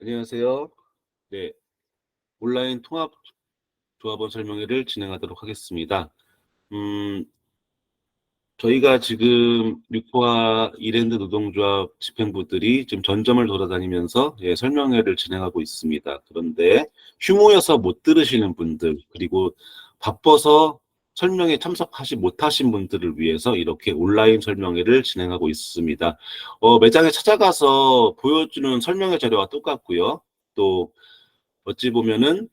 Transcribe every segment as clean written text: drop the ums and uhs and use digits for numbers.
안녕하세요. 네, 온라인 통합 조합원 설명회를 진행하도록 하겠습니다. 음, 저희가 지금 육포와 이랜드 노동조합 집행부들이 지금 전점을 돌아다니면서 설명회를 진행하고 있습니다. 그런데 휴무여서 못 들으시는 분들, 그리고 바빠서 설명회 참석하지 못하신 분들을 위해서 이렇게 온라인 설명회를 진행하고 있습니다. 매장에 찾아가서 보여주는 설명회 자료와 똑같고요. 또 어찌 보면은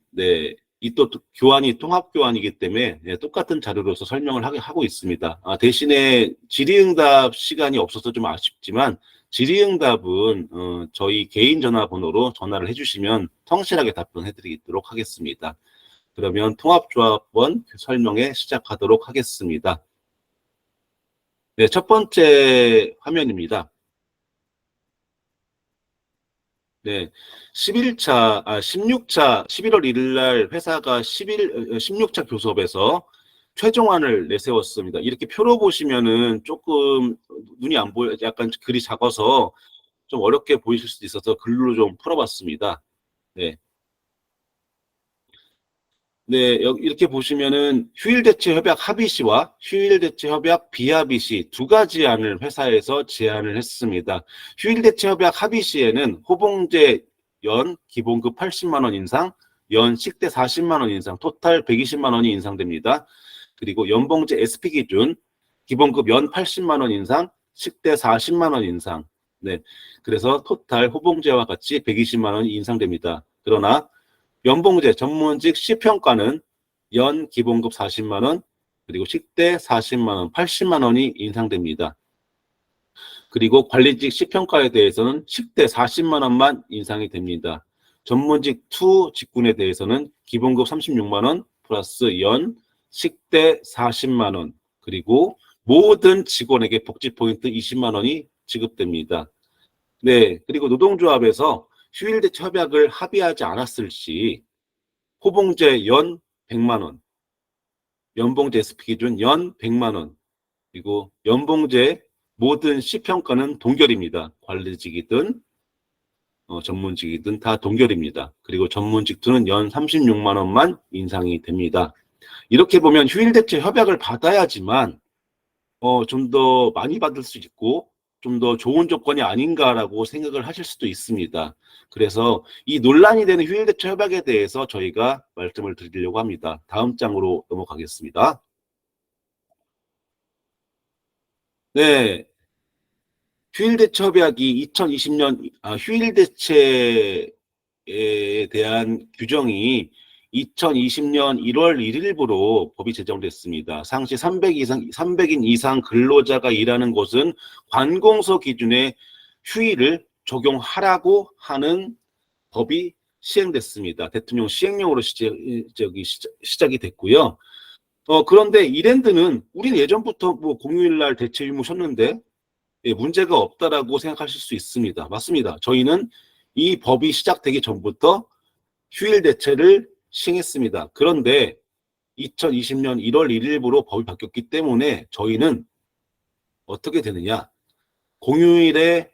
이 또 교환이 통합 교환이기 때문에 똑같은 자료로서 설명을 하고 있습니다. 대신에 질의응답 시간이 없어서 좀 아쉽지만 질의응답은 저희 개인 전화번호로 전화를 해주시면 성실하게 답변해드리도록 하겠습니다. 그러면 통합조합원 설명회 시작하도록 하겠습니다. 네, 첫 번째 화면입니다. 네, 16차, 11월 1일 날 회사가 16차 교섭에서 최종안을 내세웠습니다. 이렇게 표로 보시면은 조금 눈이 안 보여, 약간 글이 작아서 좀 어렵게 보이실 수도 있어서 글로 좀 풀어봤습니다. 네. 네, 이렇게 보시면은 휴일대체협약 합의시와 휴일대체협약 비합의시 두 가지 안을 회사에서 제안을 했습니다. 휴일대체협약 합의시에는 호봉제 연 기본급 80만 원 인상, 연 식대 40만 원 인상, 토탈 120만 원이 인상됩니다. 그리고 연봉제 SP 기준 기본급 연 80만 원 인상, 식대 40만 원 인상. 네, 그래서 토탈 호봉제와 같이 120만 원이 인상됩니다. 그러나 연봉제 전문직 시평가는 연 기본급 40만 원, 그리고 식대 40만 원, 80만 원이 인상됩니다. 그리고 관리직 시평가에 대해서는 식대 40만 원만 인상이 됩니다. 전문직 2 직군에 대해서는 기본급 36만 원 플러스 연 식대 40만 원, 그리고 모든 직원에게 복지 포인트 20만 원이 지급됩니다. 네, 그리고 노동조합에서 휴일대체 협약을 합의하지 않았을 시 호봉제 연 100만 원, 연봉제 SP 기준 연 100만 원, 그리고 연봉제 모든 C평가는 동결입니다. 관리직이든 전문직이든 다 동결입니다. 그리고 전문직들은 연 36만 원만 인상이 됩니다. 이렇게 보면 휴일대체 협약을 받아야지만 좀 더 많이 받을 수 있고 좀 더 좋은 조건이 아닌가라고 생각을 하실 수도 있습니다. 그래서 이 논란이 되는 휴일대체 협약에 대해서 저희가 말씀을 드리려고 합니다. 다음 장으로 넘어가겠습니다. 네, 휴일대체 협약이 2020년 휴일대체에 대한 규정이 2020년 1월 1일부로 법이 제정됐습니다. 상시 300인 이상 근로자가 일하는 곳은 관공서 기준의 휴일을 적용하라고 하는 법이 시행됐습니다. 대통령 시행령으로 시작이 됐고요. 그런데 이랜드는 우리는 예전부터 뭐 공휴일날 대체 유무 셨는데 문제가 없다라고 생각하실 수 있습니다. 맞습니다. 저희는 이 법이 시작되기 전부터 휴일 대체를 시행했습니다. 그런데 2020년 1월 1일부로 법이 바뀌었기 때문에 저희는 어떻게 되느냐? 공휴일에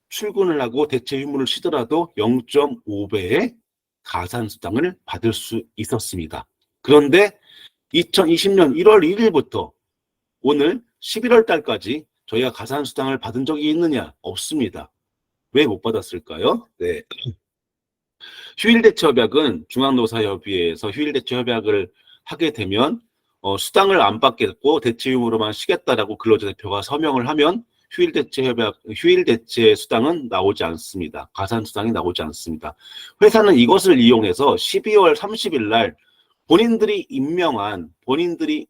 출근을 하고 대체 휴무를 쉬더라도 0.5배의 가산수당을 받을 수 있었습니다. 그런데 2020년 1월 1일부터 오늘 11월 달까지 저희가 가산수당을 받은 적이 있느냐? 없습니다. 왜 못 받았을까요? 네. 휴일대체협약은 중앙노사협의회에서 휴일대체협약을 하게 되면 수당을 안 받겠고 대체휴무로만 쉬겠다라고 근로자 대표가 서명을 하면 휴일대체 수당은 나오지 않습니다. 가산수당이 나오지 않습니다. 회사는 이것을 이용해서 12월 30일 날 본인들이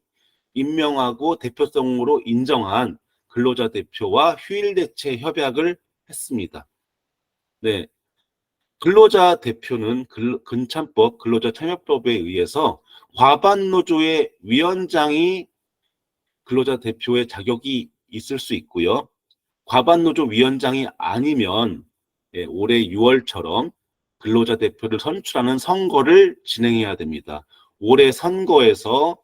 임명하고 대표성으로 인정한 근로자 대표와 휴일대체 협약을 했습니다. 네. 근로자 대표는 근참법 근로자 참여법에 의해서 과반노조의 위원장이 근로자 대표의 자격이 있을 수 있고요. 과반노조 위원장이 아니면 올해 6월처럼 근로자 대표를 선출하는 선거를 진행해야 됩니다. 올해 선거에서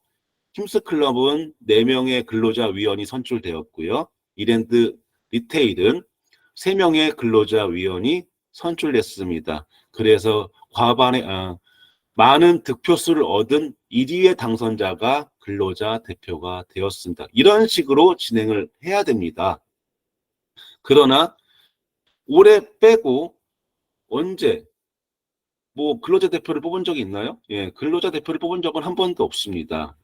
힘스클럽은 4명의 근로자 위원이 선출되었고요. 이랜드 리테일은 3명의 근로자 위원이 선출됐습니다. 그래서 많은 득표수를 얻은 1위의 당선자가 근로자 대표가 되었습니다. 이런 식으로 진행을 해야 됩니다. 그러나 올해 빼고 언제 근로자 대표를 뽑은 적이 있나요? 예, 근로자 대표를 뽑은 적은 한 번도 없습니다.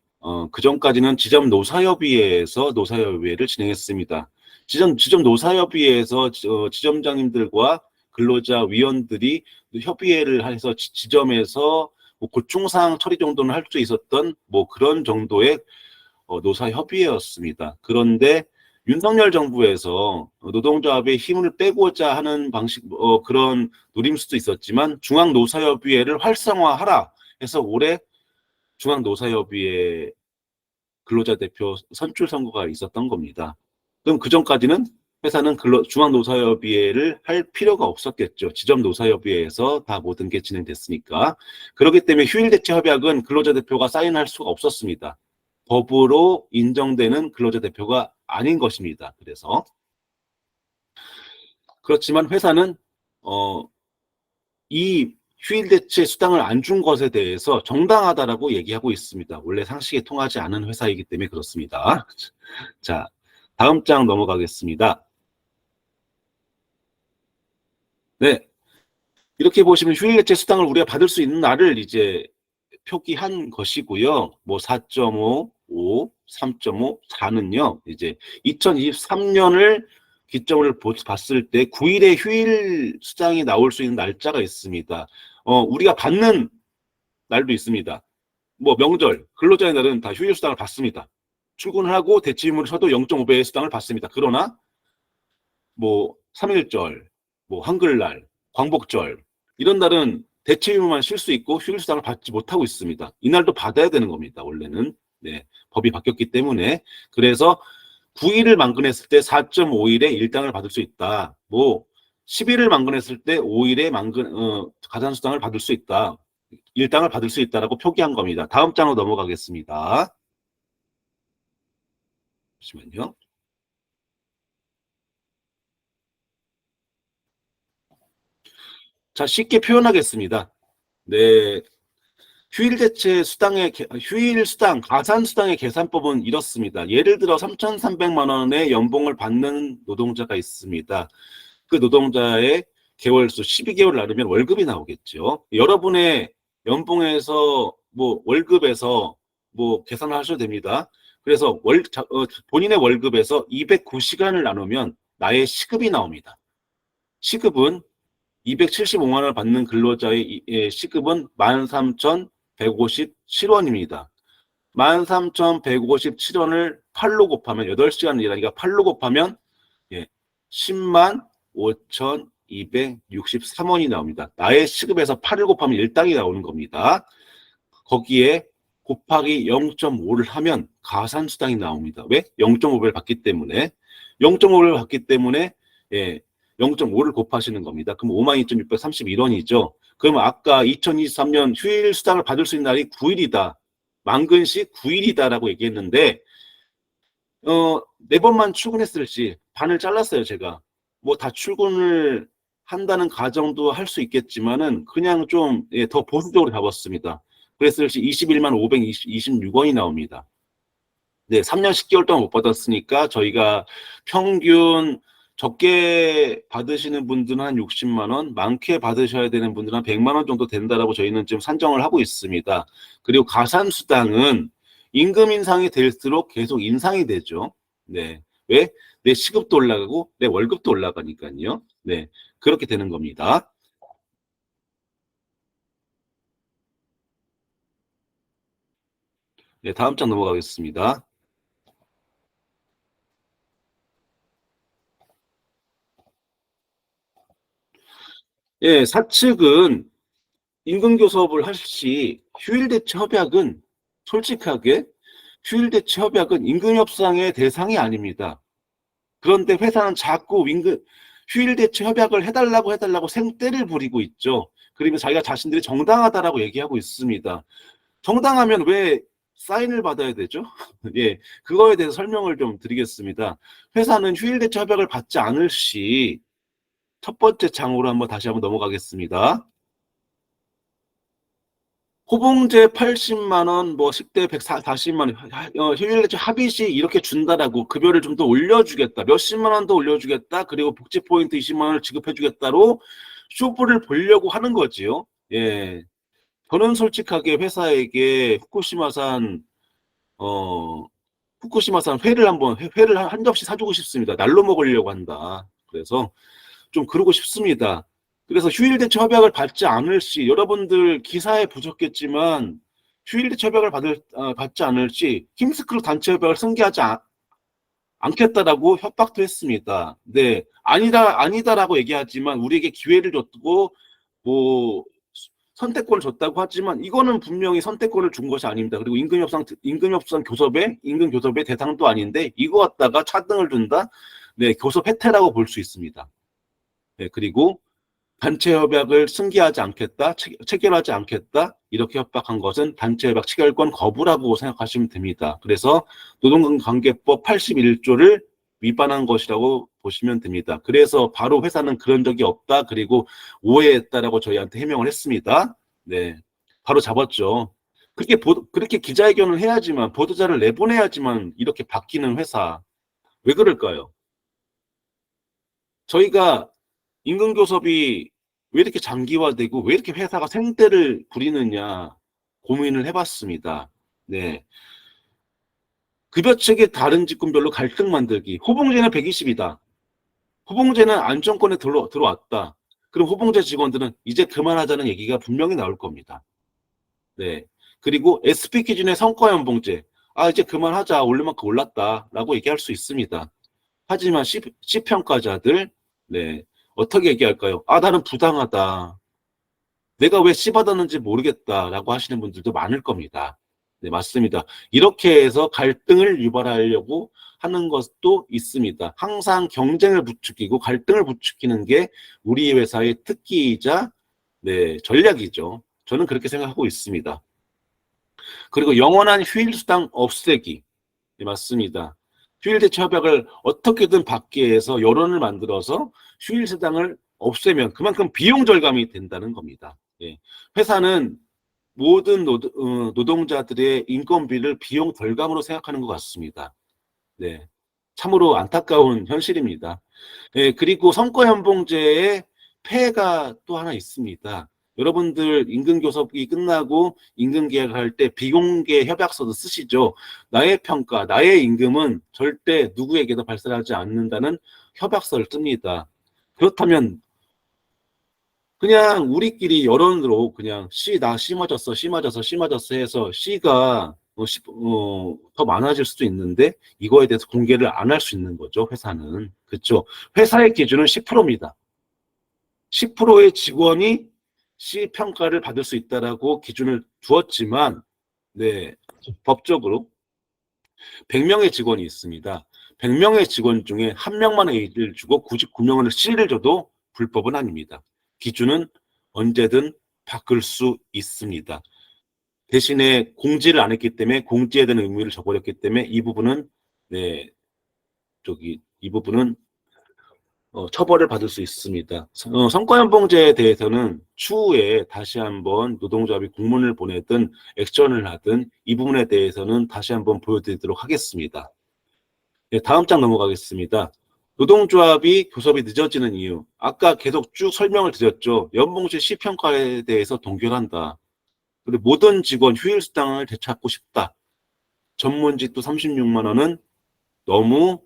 그 전까지는 지점 노사협의회에서 노사협의회를 진행했습니다. 지점 노사협의회에서 지점장님들과 근로자 위원들이 협의회를 해서 지점에서 고충사항 처리 정도는 할 수 있었던 그런 정도의 노사협의회였습니다. 그런데 윤석열 정부에서 노동조합의 힘을 빼고자 하는 방식, 그런 노림수도 있었지만 중앙노사협의회를 활성화하라 해서 올해 중앙노사협의회 근로자 대표 선출 선거가 있었던 겁니다. 그럼 그 전까지는 회사는 중앙노사협의회를 할 필요가 없었겠죠. 지점노사협의회에서 다 모든 게 진행됐으니까. 그렇기 때문에 휴일대체협약은 근로자 대표가 사인할 수가 없었습니다. 법으로 인정되는 근로자 대표가 아닌 것입니다. 그렇지만 회사는 이 휴일대체 수당을 안 준 것에 대해서 정당하다라고 얘기하고 있습니다. 원래 상식에 통하지 않은 회사이기 때문에 그렇습니다. 자, 다음 장 넘어가겠습니다. 네, 이렇게 보시면 휴일대체 수당을 우리가 받을 수 있는 날을 이제 표기한 것이고요. 4.5, 5, 3.5, 4는요. 이제 2023년을 기점을 봤을 때 9일에 휴일 수당이 나올 수 있는 날짜가 있습니다. 우리가 받는 날도 있습니다. 명절, 근로자의 날은 다 휴일 수당을 받습니다. 출근을 하고 대치임을 쳐도 0.5배의 수당을 받습니다. 그러나 3.1절, 한글날, 광복절 이런 날은 대체휴무만 쉴 수 있고 휴일 수당을 받지 못하고 있습니다. 이날도 받아야 되는 겁니다. 원래는. 네, 법이 바뀌었기 때문에. 그래서 9일을 만근했을 때 4.5일에 일당을 받을 수 있다. 10일을 만근했을 때 5일에 가산수당을 받을 수 있다. 일당을 받을 수 있다라고 표기한 겁니다. 다음 장으로 넘어가겠습니다. 잠시만요. 자, 쉽게 표현하겠습니다. 네. 휴일 수당, 가산 수당의 계산법은 이렇습니다. 예를 들어 3,300만 원의 연봉을 받는 노동자가 있습니다. 그 노동자의 개월수 12개월 나누면 월급이 나오겠죠. 여러분의 연봉에서 월급에서 계산을 하셔도 됩니다. 그래서 본인의 월급에서 209시간을 나누면 나의 시급이 나옵니다. 시급은 275만 원을 받는 근로자의 시급은 13,157원입니다. 13,157원을 8로 곱하면 8시간 일하니까 8로 곱하면 10만 5,263원이 나옵니다. 나의 시급에서 8을 곱하면 일당이 나오는 겁니다. 거기에 곱하기 0.5를 하면 가산수당이 나옵니다. 왜? 0.5배를 받기 때문에. 0.5배를 받기 때문에 0.5를 곱하시는 겁니다. 그럼 52,631원이죠. 그럼 아까 2023년 휴일 수당을 받을 수 있는 날이 9일이다. 만근시 9일이다라고 얘기했는데 4번만 출근했을지 반을 잘랐어요. 제가. 다 출근을 한다는 가정도 할 수 있겠지만은 그냥 좀 더 보수적으로 잡았습니다. 그랬을지 21만 526원이 나옵니다. 네, 3년 10개월 동안 못 받았으니까 저희가 평균 적게 받으시는 분들은 한 60만 원, 많게 받으셔야 되는 분들은 한 100만 원 정도 된다라고 저희는 지금 산정을 하고 있습니다. 그리고 가산수당은 임금 인상이 될수록 계속 인상이 되죠. 네. 왜? 내 시급도 올라가고 내 월급도 올라가니까요. 네. 그렇게 되는 겁니다. 네, 다음 장 넘어가겠습니다. 예, 사측은 임금교섭을 할 시 휴일대체 협약은 솔직하게 휴일대체 협약은 임금협상의 대상이 아닙니다. 그런데 회사는 자꾸 휴일대체 협약을 해달라고 생떼를 부리고 있죠. 그리고 자기가 자신들이 정당하다라고 얘기하고 있습니다. 정당하면 왜 사인을 받아야 되죠? 예, 그거에 대해서 설명을 좀 드리겠습니다. 회사는 휴일대체 협약을 받지 않을 시 첫 번째 장으로 다시 한번 넘어가겠습니다. 호봉제 80만 원, 뭐 식대 140만 원, 휴일대체 합의시 이렇게 준다라고 급여를 좀 더 올려주겠다. 몇십만 원 더 올려주겠다. 그리고 복지 포인트 20만 원을 지급해주겠다로 쇼부를 보려고 하는 거지요. 예. 저는 솔직하게 회사에게 후쿠시마산 회를 한 접시 사주고 싶습니다. 날로 먹으려고 한다. 그래서 좀 그러고 싶습니다. 그래서 휴일대체 협약을 받지 않을 시, 여러분들 기사에 보셨겠지만 휴일대체 협약을 받지 않을 시 힘스크루 단체 협약을 승계하지 않겠다라고 협박도 했습니다. 네, 아니다라고 얘기하지만 우리에게 기회를 줬고 뭐 선택권을 줬다고 하지만 이거는 분명히 선택권을 준 것이 아닙니다. 그리고 임금협상 임금교섭의 대상도 아닌데 이거 갖다가 차등을 둔다? 네, 교섭 혜택이라고 볼 수 있습니다. 네, 그리고 단체 협약을 승계하지 않겠다, 체결하지 않겠다 이렇게 협박한 것은 단체 협약 체결권 거부라고 생각하시면 됩니다. 그래서 노동관계법 81조를 위반한 것이라고 보시면 됩니다. 그래서 바로 회사는 그런 적이 없다, 그리고 오해했다라고 저희한테 해명을 했습니다. 네, 바로 잡았죠. 그렇게 기자회견을 해야지만, 보도자를 내보내야지만 이렇게 바뀌는 회사, 왜 그럴까요? 저희가 임금교섭이 왜 이렇게 장기화되고 왜 이렇게 회사가 생떼를 부리느냐 고민을 해봤습니다. 네. 급여 체계 다른 직군별로 갈등 만들기. 호봉제는 120이다. 호봉제는 안정권에 들어왔다. 그럼 호봉제 직원들은 이제 그만하자는 얘기가 분명히 나올 겁니다. 네. 그리고 SP 기준의 성과연봉제. 이제 그만하자. 올릴 만큼 올랐다라고 얘기할 수 있습니다. 하지만 C평가자들, 네. 어떻게 얘기할까요? 나는 부당하다. 내가 왜 C 받았는지 모르겠다라고 하시는 분들도 많을 겁니다. 네, 맞습니다. 이렇게 해서 갈등을 유발하려고 하는 것도 있습니다. 항상 경쟁을 부추기고 갈등을 부추기는 게 우리 회사의 특기이자 네, 전략이죠. 저는 그렇게 생각하고 있습니다. 그리고 영원한 휴일수당 없애기. 네, 맞습니다. 휴일대체 협약을 어떻게든 받게 해서 여론을 만들어서 휴일수당을 없애면 그만큼 비용 절감이 된다는 겁니다. 예. 회사는 모든 노동자들의 인건비를 비용 절감으로 생각하는 것 같습니다. 네. 참으로 안타까운 현실입니다. 예, 그리고 성과연봉제의 폐해가 또 하나 있습니다. 여러분들 임금교섭이 끝나고 임금계약할 때 비공개 협약서도 쓰시죠. 나의 평가, 나의 임금은 절대 누구에게도 발설하지 않는다는 협약서를 씁니다. 그렇다면 그냥 우리끼리 여론으로 그냥 나 C 맞았어, C 맞았어, C 맞았어 해서 C가 더 많아질 수도 있는데 이거에 대해서 공개를 안 할 수 있는 거죠, 회사는. 그렇죠? 회사의 기준은 10%입니다. 10%의 직원이 C 평가를 받을 수 있다라고 기준을 두었지만, 네, 법적으로 100명의 직원이 있습니다. 100명의 직원 중에 1명만 A를 주고 99명은 C를 줘도 불법은 아닙니다. 기준은 언제든 바꿀 수 있습니다. 대신에 공지를 안 했기 때문에 공지에 대한 의무를 저버렸기 때문에 이 부분은 네, 이 부분은 처벌을 받을 수 있습니다. 성과연봉제에 대해서는 추후에 다시 한번 노동조합이 공문을 보내든 액션을 하든 이 부분에 대해서는 다시 한번 보여드리도록 하겠습니다. 네, 다음 장 넘어가겠습니다. 노동조합이 교섭이 늦어지는 이유. 아까 계속 쭉 설명을 드렸죠. 연봉제 C평가에 대해서 동결한다. 그리고 모든 직원 휴일수당을 되찾고 싶다. 전문직도 36만 원은 너무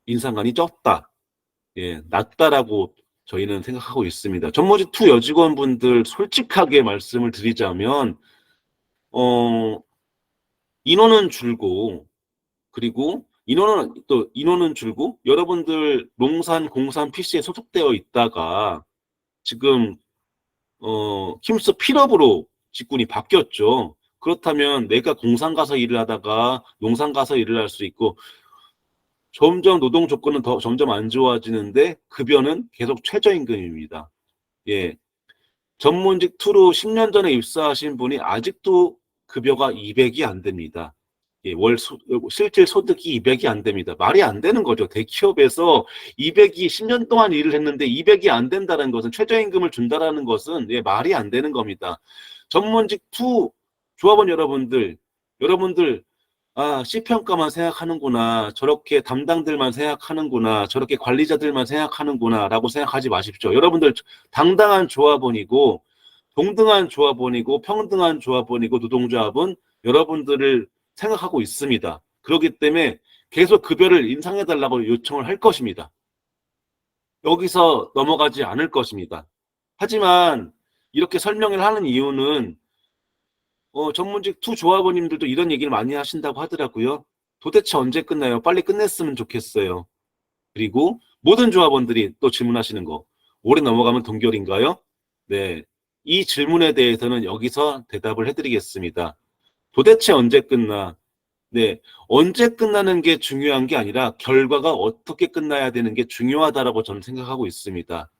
인상관이 적다. 예, 낮다라고 저희는 생각하고 있습니다. 전문직 2 여직원분들 솔직하게 말씀을 드리자면 인원은 줄고 그리고 인원은 줄고 여러분들 농산, 공산, PC에 소속되어 있다가 지금 킴스 필업으로 직군이 바뀌었죠. 그렇다면 내가 공산 가서 일을 하다가 농산 가서 일을 할 수 있고 점점 노동 조건은 점점 안 좋아지는데 급여는 계속 최저임금입니다. 예. 전문직 2로 10년 전에 입사하신 분이 아직도 급여가 200이 안 됩니다. 예, 실질 소득이 200이 안 됩니다. 말이 안 되는 거죠. 대기업에서 200이 10년 동안 일을 했는데 200이 안 된다는 것은, 최저임금을 준다라는 것은, 예, 말이 안 되는 겁니다. 전문직 2 조합원 여러분들, 아, C평가만 생각하는구나. 저렇게 담당들만 생각하는구나. 저렇게 관리자들만 생각하는구나. 라고 생각하지 마십시오. 여러분들 당당한 조합원이고, 동등한 조합원이고, 평등한 조합원이고, 노동조합은 여러분들을 생각하고 있습니다. 그렇기 때문에 계속 급여를 인상해달라고 요청을 할 것입니다. 여기서 넘어가지 않을 것입니다. 하지만 이렇게 설명을 하는 이유는 전문직 2 조합원님들도 이런 얘기를 많이 하신다고 하더라고요. 도대체 언제 끝나요? 빨리 끝냈으면 좋겠어요. 그리고 모든 조합원들이 또 질문하시는 거, 올해 넘어가면 동결인가요? 네. 이 질문에 대해서는 여기서 대답을 해드리겠습니다. 도대체 언제 끝나? 네. 언제 끝나는 게 중요한 게 아니라 결과가 어떻게 끝나야 되는 게 중요하다라고 저는 생각하고 있습니다.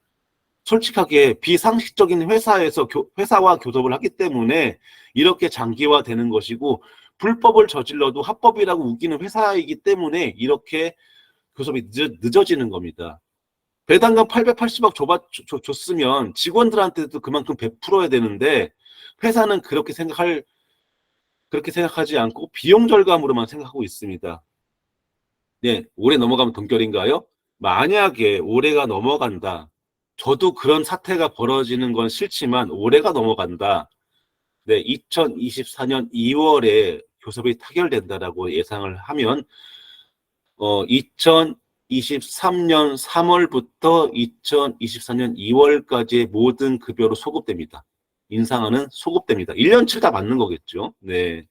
솔직하게 비상식적인 회사와 교섭을 하기 때문에 이렇게 장기화되는 것이고, 불법을 저질러도 합법이라고 우기는 회사이기 때문에 이렇게 교섭이 늦어지는 겁니다. 배당금 880억 줬으면 직원들한테도 그만큼 베풀어야 되는데, 회사는 그렇게 생각하지 않고 비용 절감으로만 생각하고 있습니다. 네, 올해 넘어가면 동결인가요? 만약에 올해가 넘어간다. 저도 그런 사태가 벌어지는 건 싫지만 올해가 넘어간다. 네, 2024년 2월에 교섭이 타결된다라고 예상을 하면 2023년 3월부터 2024년 2월까지의 모든 급여로 소급됩니다. 인상하는 소급됩니다. 1년치 다 맞는 거겠죠. 네.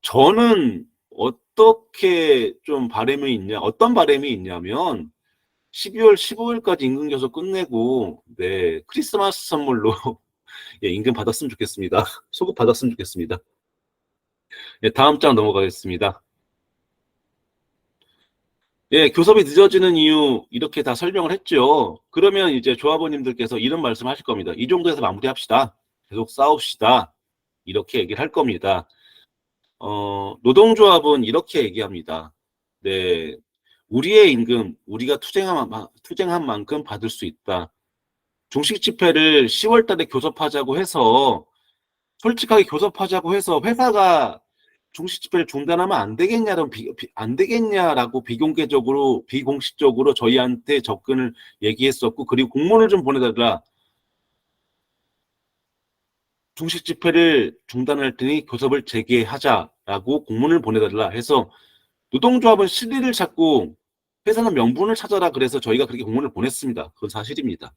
저는 어떻게 좀 어떤 바람이 있냐면 12월 15일까지 임금 교섭 끝내고, 네, 크리스마스 선물로 예, 임금 받았으면 좋겠습니다. 소급 받았으면 좋겠습니다. 예, 다음 장 넘어가겠습니다. 예, 교섭이 늦어지는 이유 이렇게 다 설명을 했죠. 그러면 이제 조합원님들께서 이런 말씀 하실 겁니다. 이 정도에서 마무리합시다. 계속 싸웁시다. 이렇게 얘기를 할 겁니다. 노동조합은 이렇게 얘기합니다. 네, 우리의 임금, 우리가 투쟁한 만큼 받을 수 있다. 종식 집회를 10월 달에 교섭하자고 해서, 솔직하게 교섭하자고 해서 회사가 종식 집회를 중단하면 안 되겠냐라고 비공식적으로 저희한테 접근을 얘기했었고, 그리고 공문을 좀 보내달라. 종식 집회를 중단할 테니 교섭을 재개하자라고 공문을 보내달라 해서, 노동조합은 실리를 찾고 회사는 명분을 찾아라 그래서 저희가 그렇게 공문을 보냈습니다. 그건 사실입니다.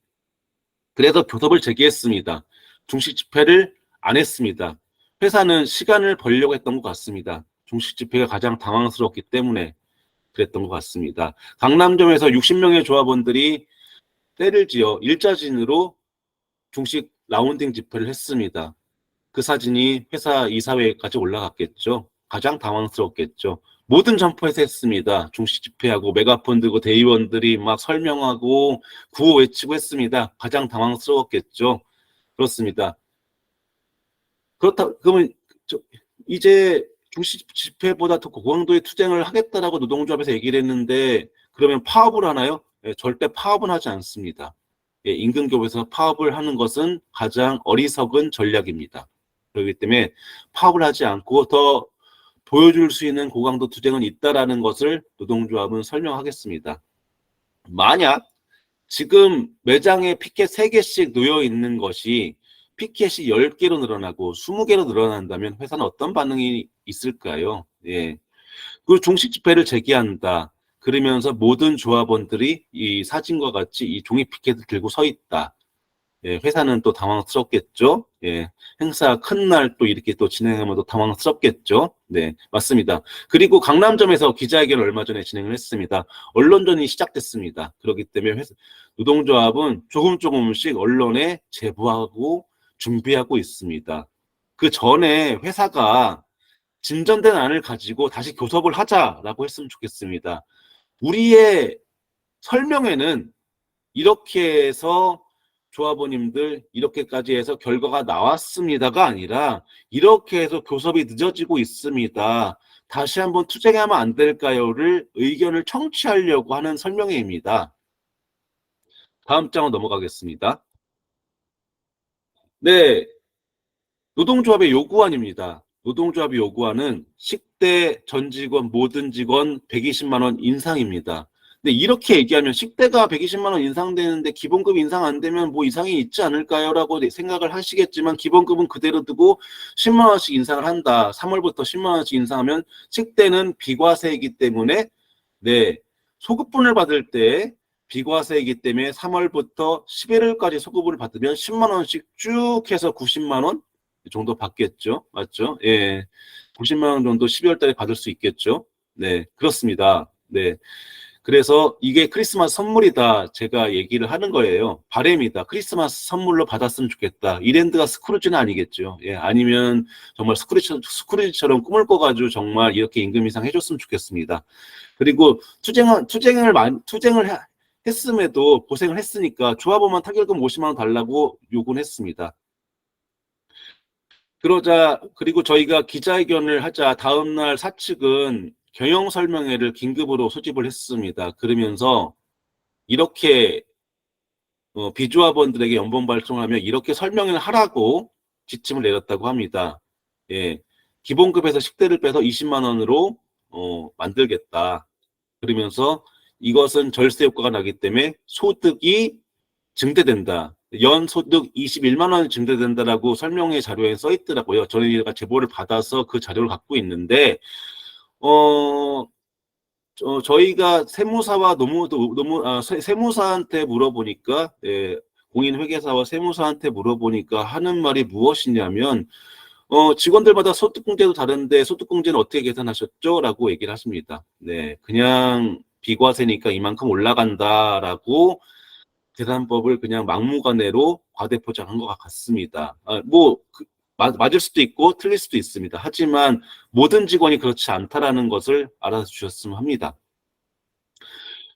그래서 교섭을 재개했습니다. 종식 집회를 안 했습니다. 회사는 시간을 벌려고 했던 것 같습니다. 종식 집회가 가장 당황스럽기 때문에 그랬던 것 같습니다. 강남점에서 60명의 조합원들이 때를 지어 일자진으로 종식 라운딩 집회를 했습니다. 그 사진이 회사 이사회까지 올라갔겠죠. 가장 당황스럽겠죠. 모든 점포에서 했습니다. 종식 집회하고 메가폰 들고 대의원들이 막 설명하고 구호 외치고 했습니다. 가장 당황스러웠겠죠. 그렇습니다. 그러면 이제 종식 집회보다 더 고강도의 투쟁을 하겠다라고 노동조합에서 얘기를 했는데, 그러면 파업을 하나요? 네, 절대 파업은 하지 않습니다. 예, 임금교부에서 파업을 하는 것은 가장 어리석은 전략입니다. 그렇기 때문에 파업을 하지 않고 더 보여줄 수 있는 고강도 투쟁은 있다라는 것을 노동조합은 설명하겠습니다. 만약 지금 매장에 피켓 3개씩 놓여 있는 것이 피켓이 10개로 늘어나고 20개로 늘어난다면 회사는 어떤 반응이 있을까요? 예. 그 종식 집회를 재개한다. 그러면서 모든 조합원들이 이 사진과 같이 이 종이 피켓을 들고 서 있다. 예, 회사는 또 당황스럽겠죠. 예, 행사 큰 날 또 이렇게 또 진행하면 또 당황스럽겠죠. 네, 맞습니다. 그리고 강남점에서 기자회견을 얼마 전에 진행을 했습니다. 언론전이 시작됐습니다. 그렇기 때문에 노동조합은 조금씩 언론에 제보하고 준비하고 있습니다. 그 전에 회사가 진전된 안을 가지고 다시 교섭을 하자라고 했으면 좋겠습니다. 우리의 설명에는 이렇게 해서 조합원님들 이렇게까지 해서 결과가 나왔습니다가 아니라 이렇게 해서 교섭이 늦어지고 있습니다. 다시 한번 투쟁하면 안 될까요?를 의견을 청취하려고 하는 설명회입니다. 다음 장으로 넘어가겠습니다. 네, 노동조합의 요구안입니다. 노동조합이 요구하는 10대 전 직원 모든 직원 120만 원 인상입니다. 근데 이렇게 얘기하면 10대가 120만 원 인상되는데 기본급 인상 안 되면 뭐 이상이 있지 않을까요? 라고 생각을 하시겠지만 기본급은 그대로 두고 10만 원씩 인상을 한다. 3월부터 10만 원씩 인상하면 10대는 비과세이기 때문에 네, 소급분을 받을 때 비과세이기 때문에 3월부터 11월까지 소급을 받으면 10만 원씩 쭉 해서 90만 원 정도 받겠죠. 맞죠? 예. 90만 원 정도 12월 달에 받을 수 있겠죠. 네, 그렇습니다. 네. 그래서 이게 크리스마스 선물이다. 제가 얘기를 하는 거예요. 바램이다. 크리스마스 선물로 받았으면 좋겠다. 이랜드가 스크루지는 아니겠죠. 예, 아니면 정말 스크루지처럼 꿈을 꿔가지고 정말 이렇게 임금 인상 해줬으면 좋겠습니다. 그리고 투쟁을 했음에도 고생을 했으니까 조합원만 타결금 50만 원 달라고 요구는 했습니다. 그리고 저희가 기자회견을 하자 다음날 사측은 경영 설명회를 긴급으로 소집을 했습니다. 그러면서 이렇게 비조합원들에게 연봉 발송하며 이렇게 설명을 하라고 지침을 내렸다고 합니다. 예, 기본급에서 10대를 빼서 20만 원으로 만들겠다. 그러면서 이것은 절세 효과가 나기 때문에 소득이 증대된다. 연소득 21만 원 증대된다라고 설명회 자료에 써 있더라고요. 저희가 제보를 받아서 그 자료를 갖고 있는데 저희가 세무사와 세무사한테 물어보니까 공인회계사와 세무사한테 물어보니까 하는 말이 무엇이냐면 직원들마다 소득공제도 다른데 소득공제는 어떻게 계산하셨죠? 라고 얘기를 하십니다. 네, 그냥 비과세니까 이만큼 올라간다라고 계산법을 그냥 막무가내로 과대포장한 것 같습니다. 맞을 수도 있고 틀릴 수도 있습니다. 하지만 모든 직원이 그렇지 않다라는 것을 알아주셨으면 합니다.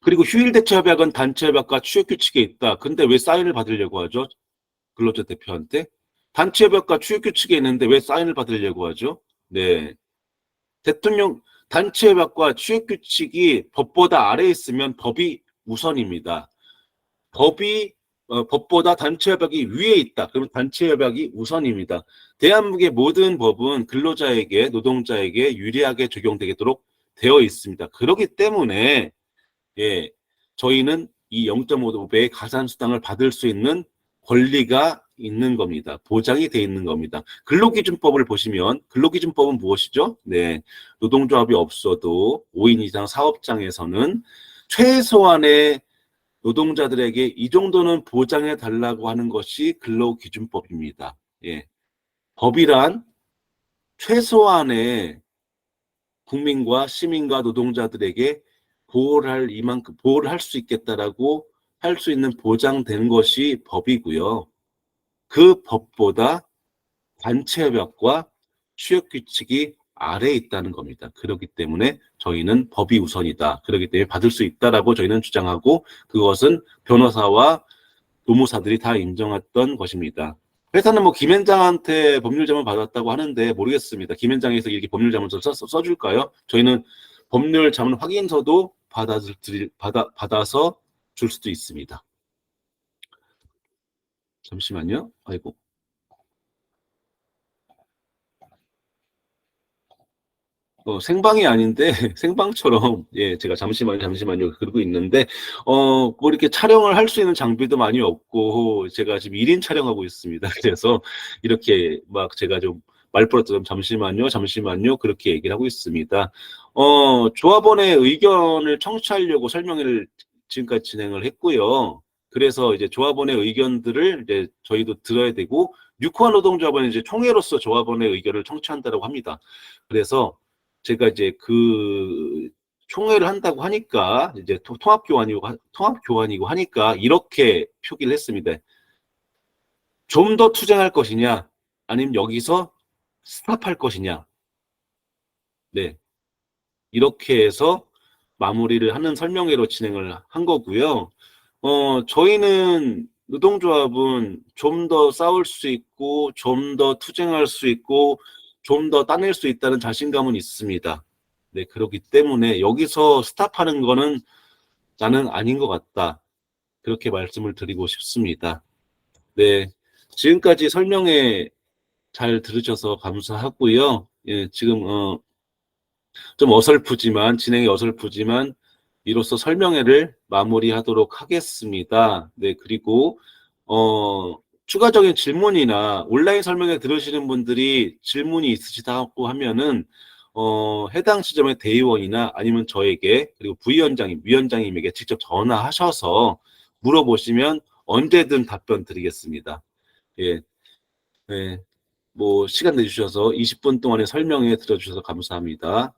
그리고 휴일대체협약은 단체협약과 취업규칙에 있다. 근데 왜 사인을 받으려고 하죠? 근로자 대표한테? 단체협약과 취업규칙에 있는데 왜 사인을 받으려고 하죠? 네. 단체협약과 취업규칙이 법보다 아래에 있으면 법이 우선입니다. 법보다 단체협약이 위에 있다. 그러면 단체협약이 우선입니다. 대한민국의 모든 법은 근로자에게, 노동자에게 유리하게 적용되도록 되어 있습니다. 그렇기 때문에 예, 저희는 이 0.5배의 가산수당을 받을 수 있는 권리가 있는 겁니다. 보장이 돼 있는 겁니다. 근로기준법을 보시면 근로기준법은 무엇이죠? 네, 노동조합이 없어도 5인 이상 사업장에서는 최소한의 노동자들에게 이 정도는 보장해 달라고 하는 것이 근로기준법입니다. 예. 법이란 최소한의 국민과 시민과 노동자들에게 보호를 할 수 있겠다라고 할 수 있는 보장되는 것이 법이고요. 그 법보다 단체협약과 취업규칙이 아래에 있다는 겁니다. 그렇기 때문에 저희는 법이 우선이다. 그렇기 때문에 받을 수 있다라고 저희는 주장하고 그것은 변호사와 노무사들이 다 인정했던 것입니다. 회사는 뭐 김현장한테 법률자문 받았다고 하는데 모르겠습니다. 김현장에서 이렇게 법률자문 써줄까요? 저희는 법률자문 확인서도 받아서 줄 수도 있습니다. 잠시만요. 아이고. 생방이 아닌데 생방처럼 예 제가 잠시만요 그러고 있는데 뭐 이렇게 촬영을 할 수 있는 장비도 많이 없고 제가 지금 1인 촬영하고 있습니다. 그래서 이렇게 막 제가 좀 말버릇처럼 잠시만요 그렇게 얘기를 하고 있습니다. 조합원의 의견을 청취하려고 설명회를 지금까지 진행을 했고요. 그래서 이제 조합원의 의견들을 이제 저희도 들어야 되고 유코한 노동조합은 이제 총회로서 조합원의 의견을 청취한다고 합니다. 그래서 제가 이제 그 총회를 한다고 하니까 이제 통합 교환이고 하니까 이렇게 표기를 했습니다. 좀 더 투쟁할 것이냐, 아니면 여기서 스탑할 것이냐. 네, 이렇게 해서 마무리를 하는 설명회로 진행을 한 거고요. 저희는 노동조합은 좀 더 싸울 수 있고, 좀 더 투쟁할 수 있고, 좀 더 따낼 수 있다는 자신감은 있습니다. 네, 그렇기 때문에 여기서 스탑하는 거는 나는 아닌 것 같다. 그렇게 말씀을 드리고 싶습니다. 네, 지금까지 설명에 잘 들으셔서 감사하고요. 예, 지금 좀 어설프지만 진행이 어설프지만 이로써 설명회를 마무리하도록 하겠습니다. 네, 그리고 추가적인 질문이나 온라인 설명회 들으시는 분들이 질문이 있으시다고 하면은 해당 지점의 대의원이나 아니면 저에게 그리고 부위원장님, 위원장님에게 직접 전화하셔서 물어보시면 언제든 답변 드리겠습니다. 예, 네, 뭐 시간 내주셔서 20분 동안의 설명회 들어주셔서 감사합니다.